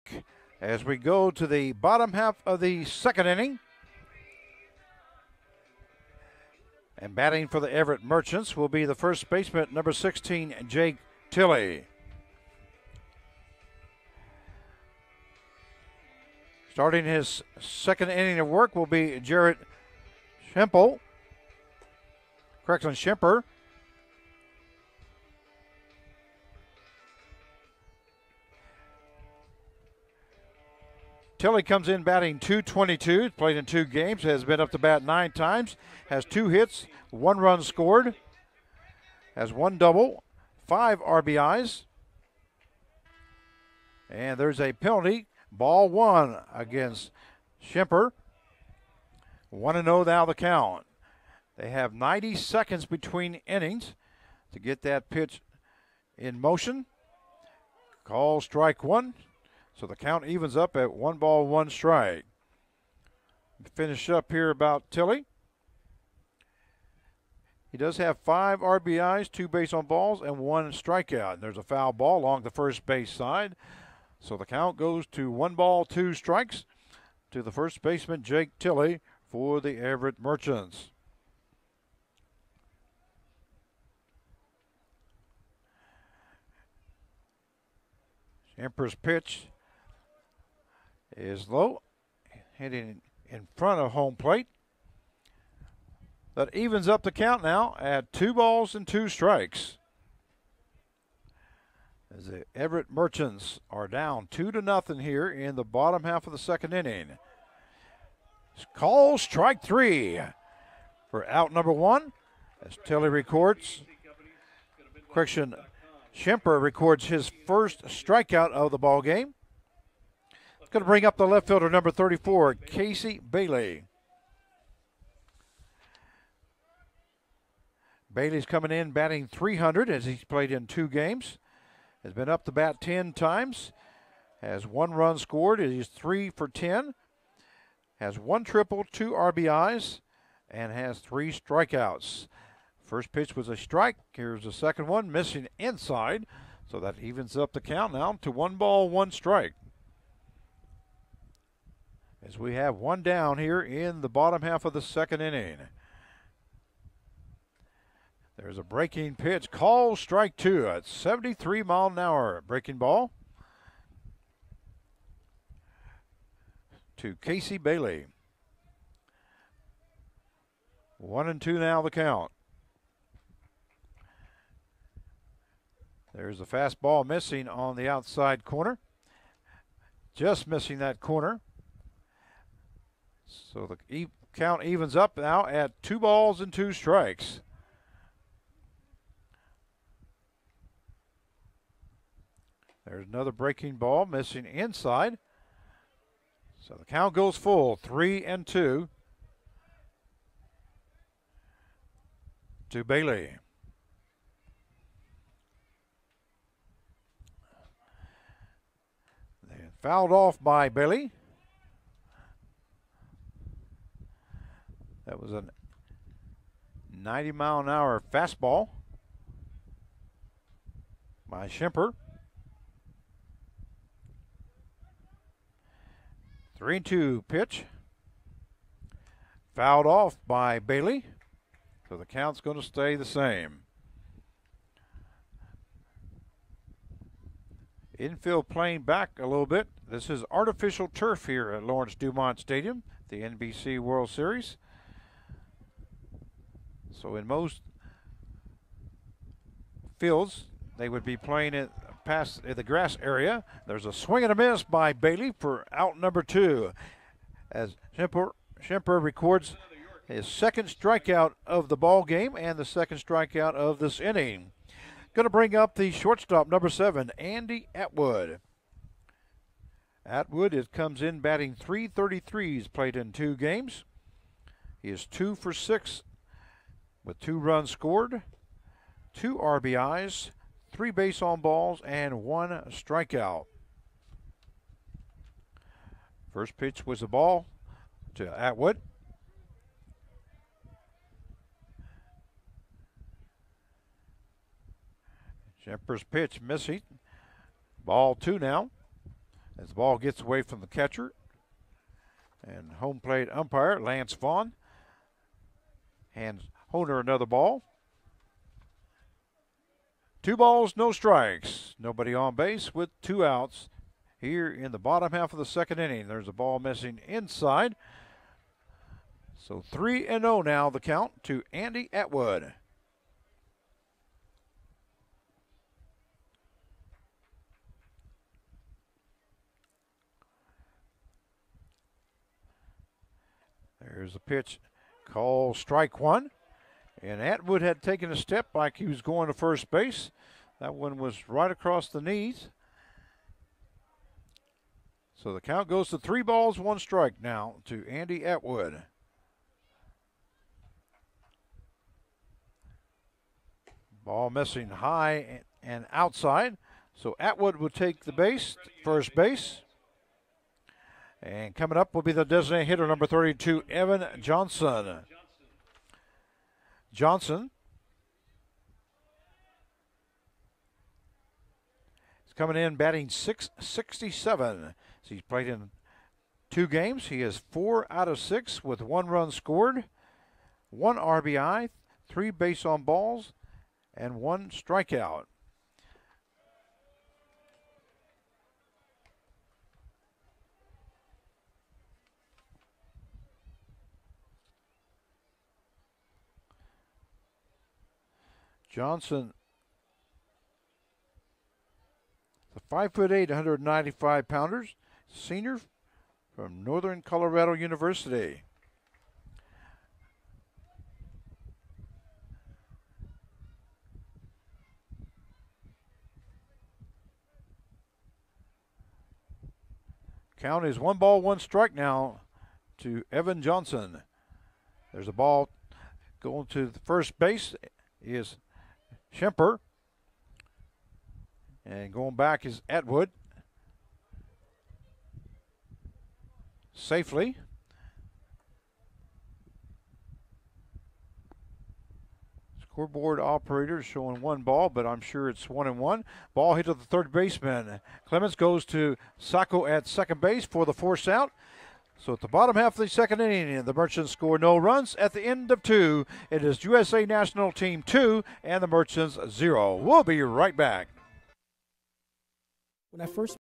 break as we go to the bottom half of the second inning. And batting for the Everett Merchants will be the first baseman, number 16, Jake Tilley. Starting his second inning of work will be Jarrett Shemper. Tilley comes in batting .222, played in 2 games, has been up to bat 9 times, has 2 hits, 1 run scored, has 1 double, 5 RBIs. And there's a penalty. Ball 1 against Shemper. 1-0 now the count. They have 90 seconds between innings to get that pitch in motion. Call strike 1. So the count evens up at 1 ball, 1 strike. Finish up here about Tilley. He does have 5 RBIs, 2 base on balls, and 1 strikeout. And there's a foul ball along the first base side. So the count goes to 1 ball, 2 strikes to the first baseman, Jake Tilley, for the Everett Merchants. Shemper's pitch is low, hitting in front of home plate. That evens up the count now at 2 balls and 2 strikes. As the Everett Merchants are down 2-0 here in the bottom half of the second inning. Call strike 3 for out number 1 as Tilley records. Shemper records his first strikeout of the ball game. It's going to bring up the left fielder, number 34, Casey Bailey. Bailey's coming in batting .300 as he's played in 2 games. Has been up to bat 10 times. Has 1 run scored. He's 3 for 10. Has 1 triple, 2 RBIs, and has 3 strikeouts. First pitch was a strike. Here's the second one, missing inside. So that evens up the count now to 1 ball, 1 strike. As we have 1 down here in the bottom half of the second inning. There's a breaking pitch, call strike 2 at 73 mile an hour. Breaking ball to Casey Bailey. 1-2 now the count. There's a fastball missing on the outside corner. Just missing that corner. So the count evens up now at 2 balls and 2 strikes. There's another breaking ball missing inside. So the count goes full, 3-2 to Bailey. They're fouled off by Bailey. That was a 90 mile an hour fastball by Shemper. 3-2 pitch. Fouled off by Bailey. So the count's going to stay the same. Infield playing back a little bit. This is artificial turf here at Lawrence Dumont Stadium, the NBC World Series. So in most fields, they would be playing it past the grass area. There's a swing and a miss by Bailey for out number 2 as Shemper records his second strikeout of the ball game and the second strikeout of this inning. Going to bring up the shortstop, number 7, Andy Atwood. Atwood comes in batting .333. He's played in 2 games. He is 2 for 6 with 2 runs scored, 2 RBIs, 3 base on balls, and 1 strikeout. First pitch was a ball to Atwood. Shemper's pitch missing. Ball 2 now. as the ball gets away from the catcher. And home plate umpire Lance Vaughn hands Honer another ball. 2 balls, no strikes. Nobody on base with 2 outs here in the bottom half of the second inning. There's a ball missing inside. So 3-0 now the count to Andy Atwood. There's a pitch called strike 1. And Atwood had taken a step like he was going to first base. That one was right across the knees. So the count goes to 3 balls, 1 strike now to Andy Atwood. Ball missing high and outside. So Atwood will take the base, first base. And coming up will be the designated hitter, number 32, Evan Johnson. Johnson is coming in batting .667. So he's played in 2 games. He has 4 out of 6 with 1 run scored, 1 RBI, 3 base on balls, and 1 strikeout. Johnson, the 5'8", 195-pounder, senior from Northern Colorado University. Count is 1 ball, 1 strike now to Evan Johnson. There's a ball going to the first base is Shemper. And going back is Atwood. Safely. Scoreboard operator showing 1 ball, but I'm sure it's 1-1. Ball hit to the third baseman. Clemens goes to Sacco at second base for the force out. So at the bottom half of the second inning, the Merchants score no runs. At the end of 2, it is USA National Team 2 and the Merchants 0. We'll be right back. When I first